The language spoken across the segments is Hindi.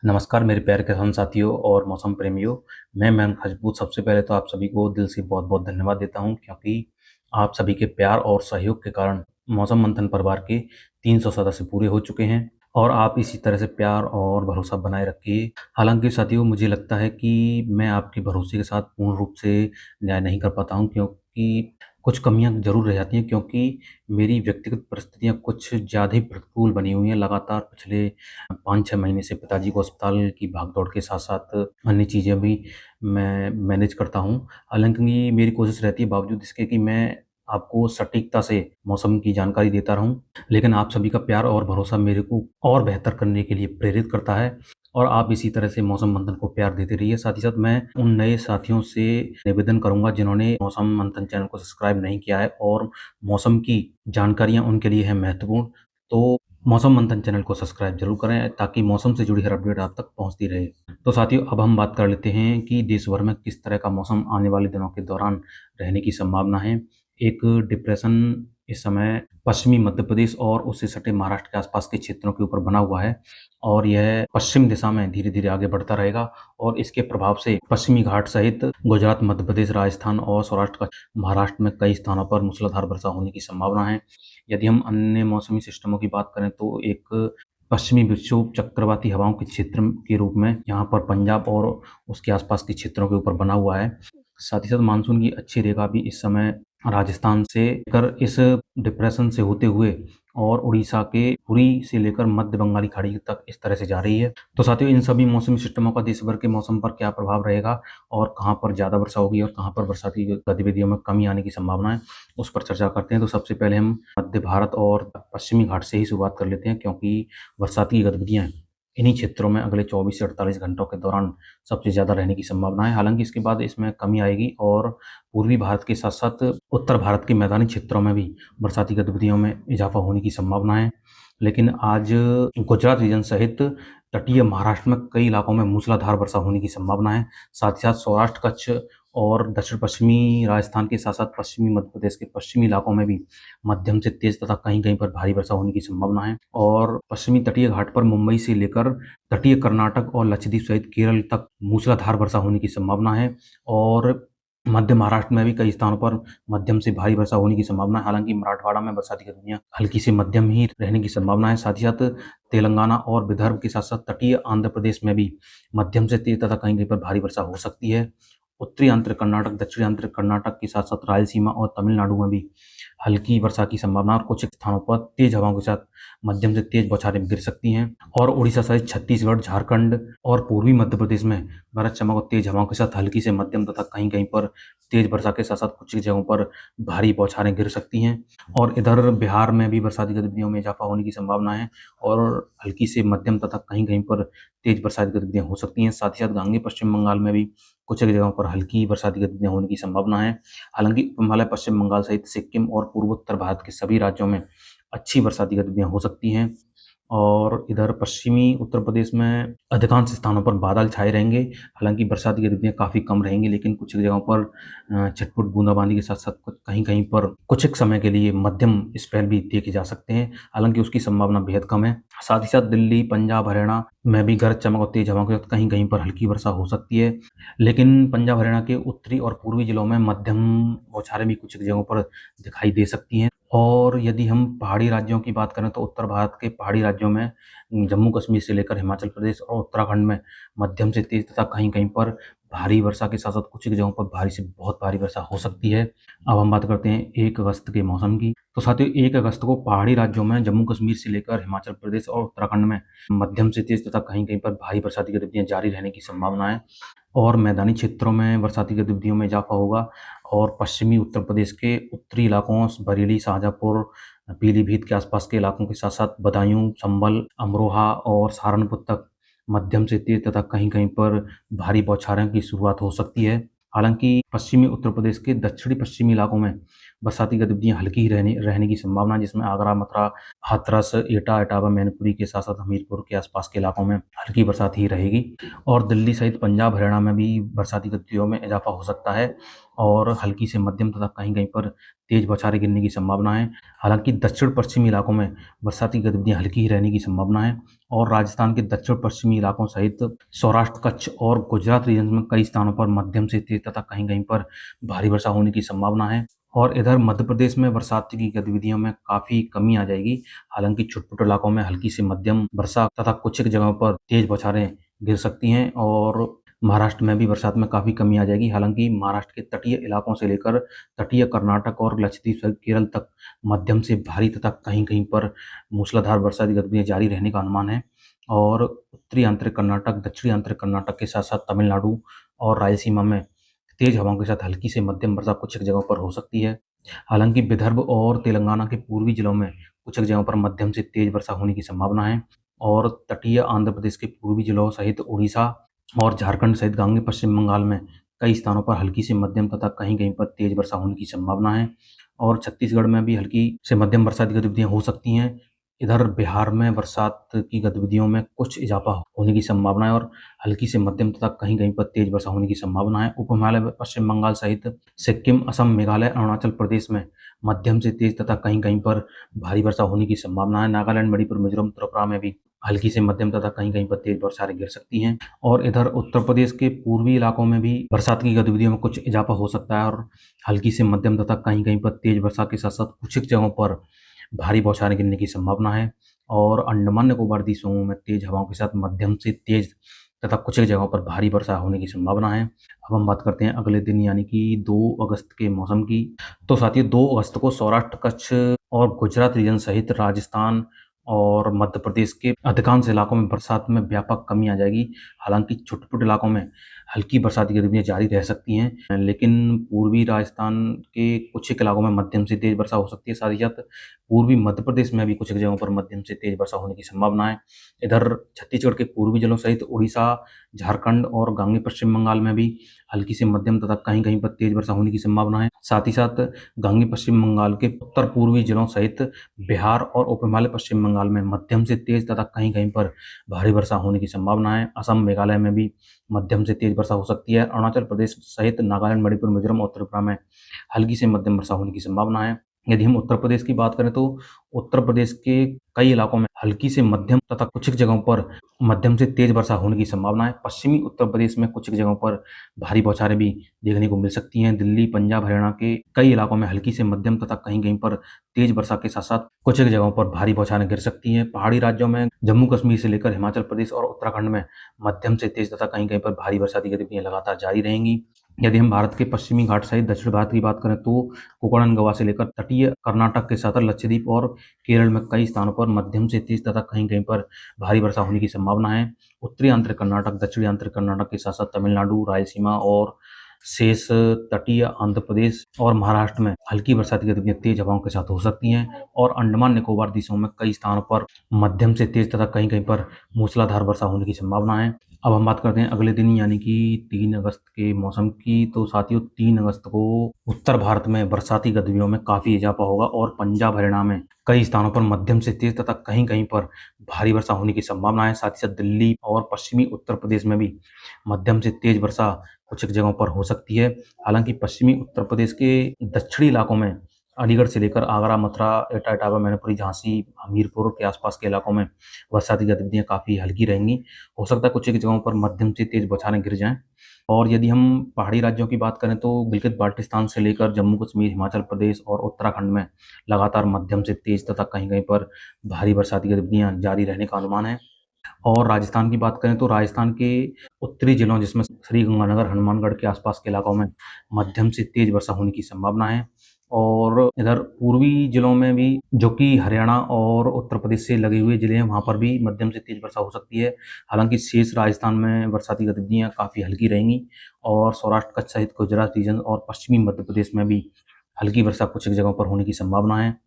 नमस्कार मेरे प्यारे किसान साथियों और मौसम प्रेमियों। मैं मयंक राजपूत सबसे पहले तो आप सभी को दिल से बहुत-बहुत धन्यवाद देता हूँ क्योंकि आप सभी के प्यार और सहयोग के कारण मौसम मंथन परिवार के 300 सदस्य पूरे हो चुके हैं और आप इसी तरह से प्यार और भरोसा बनाए रखिए। हालाँकि साथियों मुझे लगता है कि मैं आपके भरोसे के साथ पूर्ण रूप से न्याय नहीं कर पाता हूँ क्योंकि कुछ कमियाँ ज़रूर रह जाती हैं क्योंकि मेरी व्यक्तिगत परिस्थितियाँ कुछ ज़्यादा ही प्रतिकूल बनी हुई हैं। लगातार पिछले 5-6 महीने से पिताजी को अस्पताल की भाग-दौड़ के साथ-साथ अन्य चीज़ें भी मैं मैनेज करता हूँ। हालाँकि मेरी कोशिश रहती है बावजूद इसके कि मैं आपको सटीकता से मौसम की जानकारी देता रहूँ, लेकिन आप सभी का प्यार और भरोसा मेरे को और बेहतर करने के लिए प्रेरित करता है और आप इसी तरह से मौसम मंथन को प्यार देते रहिए। साथ ही साथ मैं उन नए साथियों से निवेदन करूँगा जिन्होंने मौसम मंथन चैनल को सब्सक्राइब नहीं किया है और मौसम की जानकारियाँ उनके लिए है महत्वपूर्ण, तो मौसम मंथन चैनल को सब्सक्राइब ज़रूर करें ताकि मौसम से जुड़ी हर अपडेट आप तक पहुँचती रहे। तो साथियों अब हम बात कर लेते हैं कि देश भर में किस तरह का मौसम आने वाले दिनों के दौरान रहने की संभावना है। एक डिप्रेशन इस समय पश्चिमी मध्य प्रदेश और उससे सटे महाराष्ट्र के आसपास के क्षेत्रों के ऊपर बना हुआ है और यह पश्चिम दिशा में धीरे-धीरे आगे बढ़ता रहेगा और इसके प्रभाव से पश्चिमी घाट सहित गुजरात, मध्य प्रदेश, राजस्थान और सौराष्ट्र का महाराष्ट्र में कई स्थानों पर मूसलाधार वर्षा होने की संभावना है। यदि हम अन्य मौसमी सिस्टमों की बात करें तो एक पश्चिमी विक्षोभ चक्रवाती हवाओं के क्षेत्र के रूप में यहाँ पर पंजाब और उसके आसपास के क्षेत्रों के ऊपर बना हुआ है। साथ ही साथ मानसून की अच्छी रेखा भी इस समय राजस्थान से लेकर इस डिप्रेशन से होते हुए और उड़ीसा के पुरी से लेकर मध्य बंगाली खाड़ी तक इस तरह से जा रही है। तो साथियों इन सभी मौसमी सिस्टमों का देश भर के मौसम पर क्या प्रभाव रहेगा और कहाँ पर ज़्यादा वर्षा होगी और कहाँ पर बरसाती गतिविधियों में कमी आने की संभावना है, उस पर चर्चा करते हैं। तो सबसे पहले हम मध्य भारत और पश्चिमी घाट से ही शुरुआत कर लेते हैं क्योंकि बरसाती गतिविधियाँ इन्हीं क्षेत्रों में अगले 24 से 48 घंटों के दौरान सबसे ज़्यादा रहने की संभावना है। हालाँकि इसके बाद इसमें कमी आएगी और पूर्वी भारत के साथ-साथ उत्तर भारत के मैदानी क्षेत्रों में भी बरसाती गतिविधियों में इज़ाफ़ा होने की संभावना है। लेकिन आज गुजरात रीजन सहित तटीय महाराष्ट्र में कई इलाकों में मूसलाधार वर्षा होने की संभावना है। साथ ही साथ सौराष्ट्र, कच्छ और दक्षिण-पश्चिमी राजस्थान के साथ-साथ पश्चिमी मध्य प्रदेश के पश्चिमी इलाकों में भी मध्यम से तेज़ तथा कहीं-कहीं पर भारी वर्षा होने की संभावना है और पश्चिमी तटीय घाट पर मुंबई से लेकर तटीय कर्नाटक और लक्षद्वीप सहित केरल तक मूसलाधार वर्षा होने की संभावना है और मध्य महाराष्ट्र में भी कई स्थानों पर मध्यम से भारी वर्षा होने की संभावना है। हालाँकि मराठवाड़ा में बरसाती गतिविधियाँ हल्की से मध्यम ही रहने की संभावना है। साथ ही साथ तेलंगाना और विदर्भ के साथ-साथ तटीय आंध्र प्रदेश में भी मध्यम से तेज़ तथा कहीं-कहीं पर भारी वर्षा हो सकती है। उत्तरी आंतरिक कर्नाटक, दक्षिणी आंतरिक कर्नाटक के साथ-साथ रायलसीमा और तमिलनाडु में भी हल्की वर्षा की संभावना और कुछ स्थानों पर तेज़ हवाओं के साथ मध्यम से तेज़ बौछारें गिर सकती हैं और उड़ीसा सहित छत्तीसगढ़, झारखंड और पूर्वी मध्य प्रदेश में गरज चमक और तेज़ हवाओं के साथ हल्की से मध्यम तथा कहीं-कहीं पर तेज़ वर्षा के साथ-साथ कुछ जगहों पर भारी बौछारें गिर सकती हैं और इधर बिहार में भी बरसाती गतिविधियों में इज़ाफ़ा होने की संभावना है और हल्की से मध्यम तथा कहीं-कहीं पर तेज़ बरसाती गतिविधियाँ हो सकती हैं। साथ ही साथ आगे पश्चिम बंगाल में भी कुछ एक जगहों पर हल्की बरसाती गतिविधियाँ होने की संभावना है। हालाँकि हिमालय, पश्चिम बंगाल सहित सिक्किम और पूर्वोत्तर भारत के सभी राज्यों में अच्छी बरसाती गतिविधियाँ हो सकती हैं और इधर पश्चिमी उत्तर प्रदेश में अधिकांश स्थानों पर बादल छाए रहेंगे। हालाँकि बरसाती गतिविधियाँ काफ़ी कम रहेंगी लेकिन कुछ जगहों पर छिटपुट बूंदाबांदी के साथ-साथ कुछ कहीं-कहीं पर कुछ एक समय के लिए मध्यम स्पेल भी देखे जा सकते हैं। हालाँकि उसकी संभावना बेहद कम है। साथ ही साथ दिल्ली, पंजाब, हरियाणा में भी गरज चमक और तेज़ हवाओं के साथ कहीं-कहीं पर हल्की वर्षा हो सकती है। लेकिन पंजाब, हरियाणा के उत्तरी और पूर्वी जिलों में मध्यम बौछारें भी कुछ जगहों पर दिखाई दे सकती हैं। और यदि हम पहाड़ी राज्यों की बात करें तो उत्तर भारत के पहाड़ी राज्यों में जम्मू कश्मीर से लेकर हिमाचल प्रदेश और उत्तराखंड में मध्यम से तेज़ तथा कहीं-कहीं पर भारी वर्षा के साथ-साथ कुछ जगहों पर भारी से बहुत भारी वर्षा हो सकती है। अब हम बात करते हैं 1 अगस्त के मौसम की। तो साथियों 1 अगस्त को पहाड़ी राज्यों में जम्मू कश्मीर से लेकर हिमाचल प्रदेश और उत्तराखंड में मध्यम से तेज़ तथा कहीं-कहीं पर भारी बरसाती गतिविधियाँ जारी रहने की संभावना है और मैदानी क्षेत्रों में बरसाती गतिविधियों में इज़ाफ़ा होगा और पश्चिमी उत्तर प्रदेश के उत्तरी इलाकों बरेली, शाहजहाँपुर, पीलीभीत के आसपास के इलाकों के साथ-साथ बदायूं, संभल, अमरोहा और सहारनपुर तक मध्यम से तेज़ तथा कहीं-कहीं पर भारी बौछारें की शुरुआत हो सकती है। हालाँकि पश्चिमी उत्तर प्रदेश के दक्षिणी पश्चिमी इलाकों में बरसाती गतिविधियाँ हल्की ही रहने रहने की संभावना है, जिसमें आगरा, मथुरा, हाथरस, एटा, इटावा, मैनपुरी के साथ-साथ हमीरपुर के आसपास के इलाकों में हल्की बरसात ही रहेगी और दिल्ली सहित पंजाब, हरियाणा में भी बरसाती गतिविधियों में इजाफ़ा हो सकता है और हल्की से मध्यम तथा कहीं-कहीं पर तेज़ बौछारें गिरने की संभावना है। हालाँकि दक्षिण-पश्चिमी इलाकों में बरसाती गतिविधियाँ हल्की ही रहने की संभावना है और राजस्थान के दक्षिण-पश्चिमी इलाकों सहित सौराष्ट्र, कच्छ और गुजरात रीजन में कई स्थानों पर मध्यम से तेज़ तथा कहीं-कहीं पर भारी वर्षा होने की संभावना है और इधर मध्य प्रदेश में बरसात की गतिविधियों में काफ़ी कमी आ जाएगी। हालाँकि छुट-पुट इलाकों में हल्की से मध्यम वर्षा तथा कुछ एक जगहों पर तेज़ बौछारें गिर सकती हैं और महाराष्ट्र में भी बरसात में काफ़ी कमी आ जाएगी। हालाँकि महाराष्ट्र के तटीय इलाकों से लेकर तटीय कर्नाटक और लक्षद्वीप सहित केरल तक मध्यम से भारी तथा कहीं-कहीं पर मूसलाधार वर्षा की गतिविधियाँ जारी रहने का अनुमान है और उत्तरी आंतरिक कर्नाटक, दक्षिणी आंतरिक कर्नाटक के साथ-साथ तमिलनाडु और रायलसीमा में तेज़ हवाओं के साथ हल्की से मध्यम वर्षा कुछ एक जगहों पर हो सकती है। हालाँकि विदर्भ और तेलंगाना के पूर्वी जिलों में कुछ एक जगहों पर मध्यम से तेज़ वर्षा होने की संभावना है और तटीय आंध्र प्रदेश के पूर्वी जिलों सहित उड़ीसा और झारखंड सहित गांगे पश्चिम बंगाल में कई स्थानों पर हल्की से मध्यम तथा कहीं-कहीं पर तेज़ वर्षा होने की संभावना है और छत्तीसगढ़ में भी हल्की से मध्यम बरसात की गतिविधियाँ हो सकती हैं। इधर बिहार में बरसात की गतिविधियों में कुछ इजाफ़ा होने की संभावना है और हल्की से मध्यम तथा कहीं-कहीं पर तेज़ वर्षा होने की संभावना है। उप हिमालय में पश्चिम बंगाल सहित सिक्किम, असम, मेघालय, अरुणाचल प्रदेश में मध्यम से तेज़ तथा कहीं-कहीं पर भारी वर्षा होने की संभावना है। नागालैंड, मणिपुर, मिज़ोरम, त्रिपुरा में भी हल्की से मध्यम तथा कहीं-कहीं पर तेज़ बौछारें गिर सकती हैं और इधर उत्तर प्रदेश के पूर्वी इलाकों में भी बरसात की गतिविधियों में कुछ इजाफ़ा हो सकता है और हल्की से मध्यम तथा कहीं-कहीं पर तेज़ वर्षा के साथ-साथ कुछ एक जगहों पर भारी बौछारें गिरने की संभावना है और अंडमान निकोबार द्वीप समूह में तेज़ हवाओं के साथ मध्यम से तेज़ तथा कुछ एक जगहों पर भारी वर्षा होने की संभावना है। अब हम बात करते हैं अगले दिन यानी कि 2 अगस्त के मौसम की। तो साथियों 2 अगस्त को सौराष्ट्र, कच्छ और गुजरात रीजन सहित राजस्थान और मध्य प्रदेश के अधिकांश इलाकों में बरसात में व्यापक कमी आ जाएगी। हालाँकि छुट-पुट इलाकों में हल्की बरसात की गतिविधियाँ जारी रह सकती हैं, लेकिन पूर्वी राजस्थान के कुछ एक इलाकों में मध्यम से तेज़ वर्षा हो सकती है। साथ ही साथ पूर्वी मध्य प्रदेश में भी कुछ एक जगहों पर मध्यम से तेज़ वर्षा होने की संभावना है। इधर छत्तीसगढ़ के पूर्वी जिलों सहित उड़ीसा, झारखंड और गांगे पश्चिम बंगाल में भी हल्की से मध्यम तथा कहीं-कहीं पर तेज़ वर्षा होने की संभावना है। साथ ही साथ गांगे पश्चिम बंगाल के उत्तर-पूर्वी जिलों सहित बिहार और उप हिमालय पश्चिम बंगाल में मध्यम से तेज़ तथा कहीं-कहीं पर भारी वर्षा होने की संभावना है। असम, मेघालय में भी मध्यम से तेज़ वर्षा हो सकती है। अरुणाचल प्रदेश सहित नागालैंड, मणिपुर, मिज़ोरम और त्रिपुरा में हल्की से मध्यम वर्षा होने की संभावना है। यदि हम उत्तर प्रदेश की बात करें तो उत्तर प्रदेश के कई इलाकों में हल्की से मध्यम तथा कुछ एक जगहों पर मध्यम से तेज़ वर्षा होने की संभावना है। पश्चिमी उत्तर प्रदेश में कुछ एक जगहों पर भारी बौछारें भी देखने को मिल सकती हैं। दिल्ली, पंजाब, हरियाणा के कई इलाकों में हल्की से मध्यम तथा कहीं-कहीं पर तेज़ वर्षा के साथ-साथ कुछ एक जगहों पर भारी बौछारें गिर सकती हैं। पहाड़ी राज्यों में जम्मू-कश्मीर से लेकर हिमाचल प्रदेश और उत्तराखंड में मध्यम से तेज़ तथा कहीं-कहीं पर भारी बरसाती गतिविधियाँ लगातार जारी रहेंगी। यदि हम भारत के पश्चिमी घाट सहित दक्षिण भारत की बात करें तो कोकण, गोवा से लेकर तटीय कर्नाटक के साथ लक्षद्वीप और केरल में कई स्थानों पर मध्यम से तेज़ तथा कहीं-कहीं पर भारी वर्षा होने की संभावना है। उत्तरी आंतरिक कर्नाटक, दक्षिणी आंतरिक कर्नाटक के साथ-साथ तमिलनाडु, रायलसीमा और शेष तटीय आंध्र प्रदेश और महाराष्ट्र में हल्की बरसाती गतिविधियाँ तेज़ हवाओं के साथ हो सकती हैं और अंडमान निकोबार द्वीप समूह में कई स्थानों पर मध्यम से तेज़ तथा कहीं-कहीं पर मूसलाधार वर्षा होने की संभावना है। अब हम बात करते हैं अगले दिन यानी कि 3 अगस्त के मौसम की। तो साथियों 3 अगस्त को उत्तर भारत में बरसाती गतिविधियों में काफ़ी इजाफा होगा और पंजाब, हरियाणा में कई स्थानों पर मध्यम से तेज़ तथा कहीं-कहीं पर भारी वर्षा होने की संभावना है। साथ ही साथ दिल्ली और पश्चिमी उत्तर प्रदेश में भी मध्यम से तेज़ वर्षा कुछ एक जगहों पर हो सकती है। हालाँकि पश्चिमी उत्तर प्रदेश के दक्षिणी इलाकों में अलीगढ़ से लेकर आगरा, मथुरा, एटा, इटावा, मैनपुरी, झांसी, हमीरपुर के आसपास के इलाकों में बरसाती गतिविधियाँ काफ़ी हल्की रहेंगी। हो सकता है कुछ एक जगहों पर मध्यम से तेज़ बौछारें गिर जाएँ और यदि हम पहाड़ी राज्यों की बात करें तो गिलगित-बाल्टिस्तान से लेकर जम्मू-कश्मीर, हिमाचल प्रदेश और उत्तराखंड में लगातार मध्यम से तेज़ तथा कहीं-कहीं पर भारी बरसाती गतिविधियाँ जारी रहने का अनुमान है। और राजस्थान की बात करें तो राजस्थान के उत्तरी जिलों जिसमें श्री गंगानगर, हनुमानगढ़ के आसपास के इलाकों में मध्यम से तेज़ वर्षा होने की संभावना है। और इधर पूर्वी जिलों में भी जो कि हरियाणा और उत्तर प्रदेश से लगे हुए ज़िले हैं, वहाँ पर भी मध्यम से तेज़ वर्षा हो सकती है। हालाँकि शेष राजस्थान में बरसाती गतिविधियाँ काफ़ी हल्की रहेंगी और सौराष्ट्र, कच्छ सहित गुजरात रीजन और पश्चिमी मध्य प्रदेश में भी हल्की वर्षा कुछ एक जगहों पर होने की संभावना है।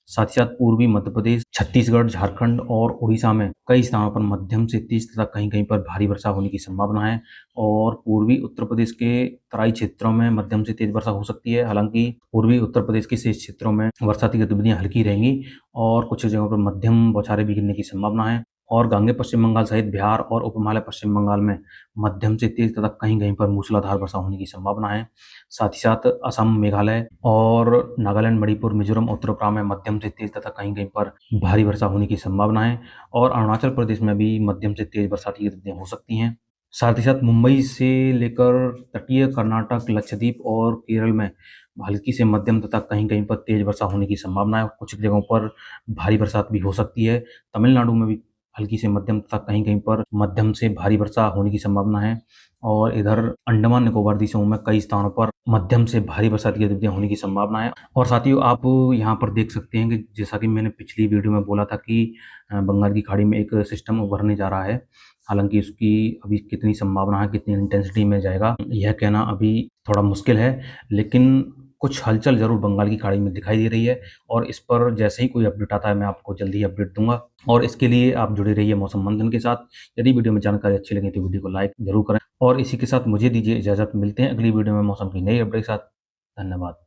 साथ ही साथ पूर्वी मध्य प्रदेश, छत्तीसगढ़, झारखंड और उड़ीसा में कई स्थानों पर मध्यम से तेज तथा कहीं-कहीं पर भारी वर्षा होने की संभावना है और पूर्वी उत्तर प्रदेश के तराई क्षेत्रों में मध्यम से तेज वर्षा हो सकती है। हालाँकि पूर्वी उत्तर प्रदेश के शेष क्षेत्रों में वर्षा की गतिविधियाँ हल्की रहेंगी और कुछ जगहों पर मध्यम बौछारें भी गिरने की संभावना है और गांगे पश्चिम बंगाल सहित बिहार और उपहिमालय पश्चिम बंगाल में मध्यम से तेज तथा कहीं-कहीं पर मूसलाधार वर्षा होने की संभावना है। साथ ही साथ असम, मेघालय और नागालैंड, मणिपुर, मिजोरम, उत्तर-उत्तरा में मध्यम से तेज तथा कहीं-कहीं पर भारी वर्षा होने की संभावना है और अरुणाचल प्रदेश में भी मध्यम से तेज बरसात की गतिविधियाँ हो सकती हैं। साथ ही साथ मुंबई से लेकर तटीय कर्नाटक, लक्षद्वीप और केरल में हल्की से मध्यम तथा कहीं-कहीं पर तेज वर्षा होने की संभावना है। कुछ जगहों पर भारी बरसात भी हो सकती है। तमिलनाडु में भी हल्की से मध्यम तथा कहीं-कहीं पर मध्यम से भारी वर्षा होने की संभावना है और इधर अंडमान निकोबार द्वीप समूह में कई स्थानों पर मध्यम से भारी बरसात की गतिविधियाँ होने की संभावना है। और साथियों, आप यहाँ पर देख सकते हैं कि जैसा कि मैंने पिछली वीडियो में बोला था कि बंगाल की खाड़ी में एक सिस्टम उभरने जा रहा है। हालाँकि उसकी अभी कितनी संभावना है, कितनी इंटेंसिटी में जाएगा, यह कहना अभी थोड़ा मुश्किल है। लेकिन कुछ हलचल ज़रूर बंगाल की खाड़ी में दिखाई दे रही है और इस पर जैसे ही कोई अपडेट आता है, मैं आपको जल्दी ही अपडेट दूँगा और इसके लिए आप जुड़े रहिए मौसम मंथन के साथ। यदि वीडियो में जानकारी अच्छी लगी तो वीडियो को लाइक ज़रूर करें और इसी के साथ मुझे दीजिए इजाज़त। मिलते हैं अगली वीडियो में मौसम की नई अपडेट के साथ। धन्यवाद।